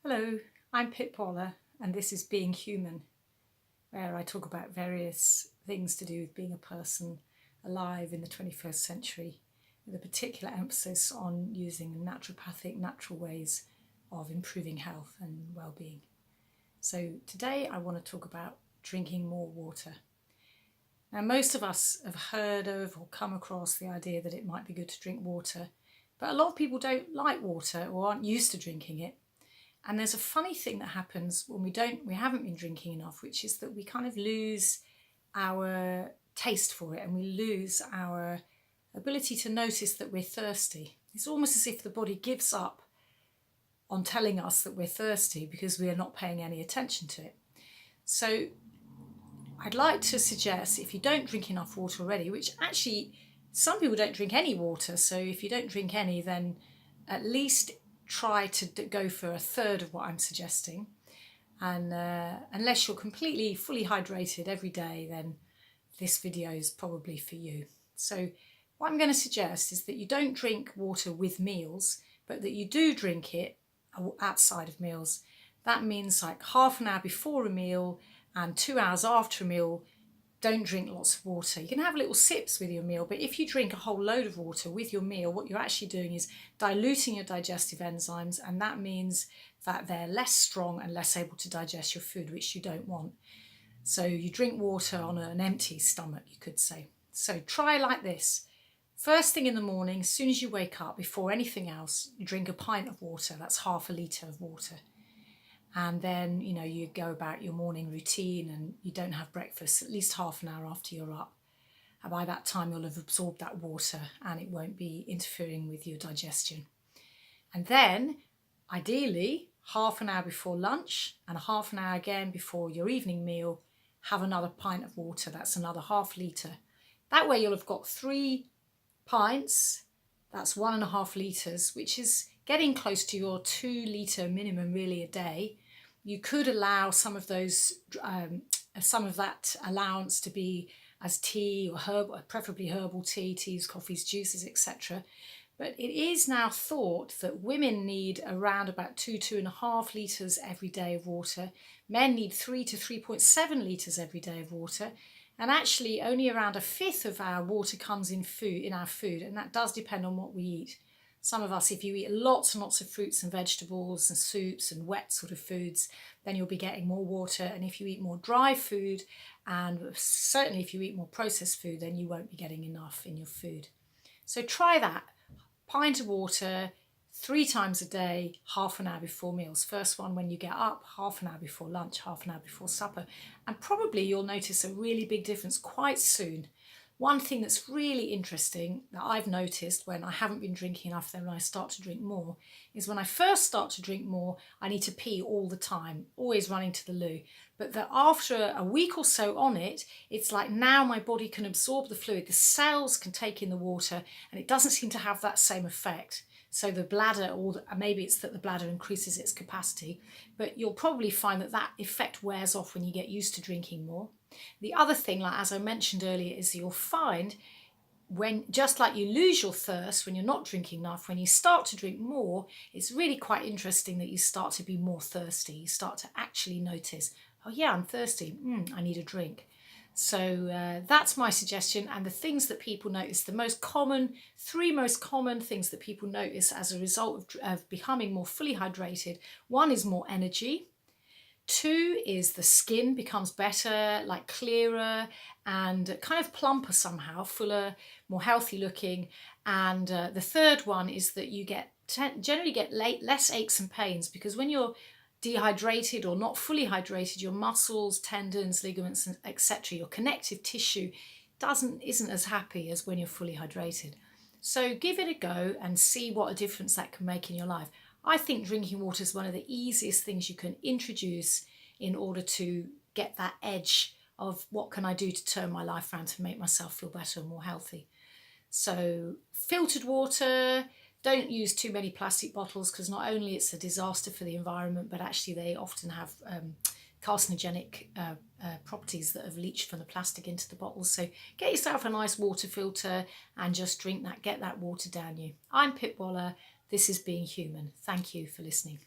Hello, I'm Pip Waller, and this is Being Human, where I talk about various things to do with being a person alive in the 21st century, with a particular emphasis on using naturopathic, natural ways of improving health and well-being. So today I want to talk about drinking more water. Now, most of us have heard of or come across the idea that it might be good to drink water, but a lot of people don't like water or aren't used to drinking it. And there's a funny thing that happens when we haven't been drinking enough, which is that we kind of lose our taste for it and we lose our ability to notice that we're thirsty. It's almost as if the body gives up on telling us that we're thirsty because we are not paying any attention to it. So I'd like to suggest, if you don't drink enough water already, which actually some people don't drink any water, so if you don't drink any, then at least try to go for a third of what I'm suggesting. And unless you're completely fully hydrated every day, then this video is probably for you. So what I'm going to suggest is that you don't drink water with meals, but that you do drink it outside of meals. That means like half an hour before a meal and 2 hours after a meal. Don't drink lots of water. You can have little sips with your meal, but if you drink a whole load of water with your meal, what you're actually doing is diluting your digestive enzymes, and that means that they're less strong and less able to digest your food, which you don't want. So you drink water on an empty stomach, you could say. So try like this. First thing in the morning, as soon as you wake up, before anything else, you drink a pint of water. That's half a litre of water. And then, you go about your morning routine and you don't have breakfast at least half an hour after you're up. And by that time, you'll have absorbed that water and it won't be interfering with your digestion. And then, ideally, half an hour before lunch and half an hour again before your evening meal, have another pint of water. That's another half litre. That way you'll have got 3 pints. That's 1.5 litres, which is getting close to your 2 litre minimum really a day. You could allow some of that allowance to be as tea or preferably herbal tea, teas, coffees, juices, etc. But it is now thought that women need around about 2.5 litres every day of water. Men need 3 to 3.7 litres every day of water. And actually only around 1/5 of our water comes in our food, and that does depend on what we eat. Some of us, if you eat lots and lots of fruits and vegetables and soups and wet sort of foods, then you'll be getting more water. And if you eat more dry food, and certainly if you eat more processed food, then you won't be getting enough in your food. So try that. Pint of water 3 times a day, half an hour before meals. First one when you get up, half an hour before lunch, half an hour before supper. And probably you'll notice a really big difference quite soon. One thing that's really interesting that I've noticed when I haven't been drinking enough, then when I start to drink more, is when I first start to drink more, I need to pee all the time, always running to the loo. But that after a week or so on it, it's like now my body can absorb the fluid, the cells can take in the water, and it doesn't seem to have that same effect. So the bladder, or maybe it's that the bladder increases its capacity, but you'll probably find that that effect wears off when you get used to drinking more. The other thing, like as I mentioned earlier, is you'll find when, just like you lose your thirst when you're not drinking enough, when you start to drink more, it's really quite interesting that you start to be more thirsty. You start to actually notice, oh yeah, I'm thirsty, I need a drink. So that's my suggestion. And the things that people notice, the 3 most common things that people notice as a result of becoming more fully hydrated. 1 is more energy. 2 is the skin becomes better, like clearer and kind of plumper somehow, fuller, more healthy looking. And the 3rd one is that you generally get less aches and pains, because when you're dehydrated or not fully hydrated, your muscles, tendons, ligaments, etc., your connective tissue isn't as happy as when you're fully hydrated. So give it a go and see what a difference that can make in your life. I think drinking water is one of the easiest things you can introduce in order to get that edge of what can I do to turn my life around to make myself feel better and more healthy. So filtered water, don't use too many plastic bottles, because not only it's a disaster for the environment, but actually they often have carcinogenic properties that have leached from the plastic into the bottles. So get yourself a nice water filter and just drink that, get that water down you. I'm Pip Waller. This is Being Human. Thank you for listening.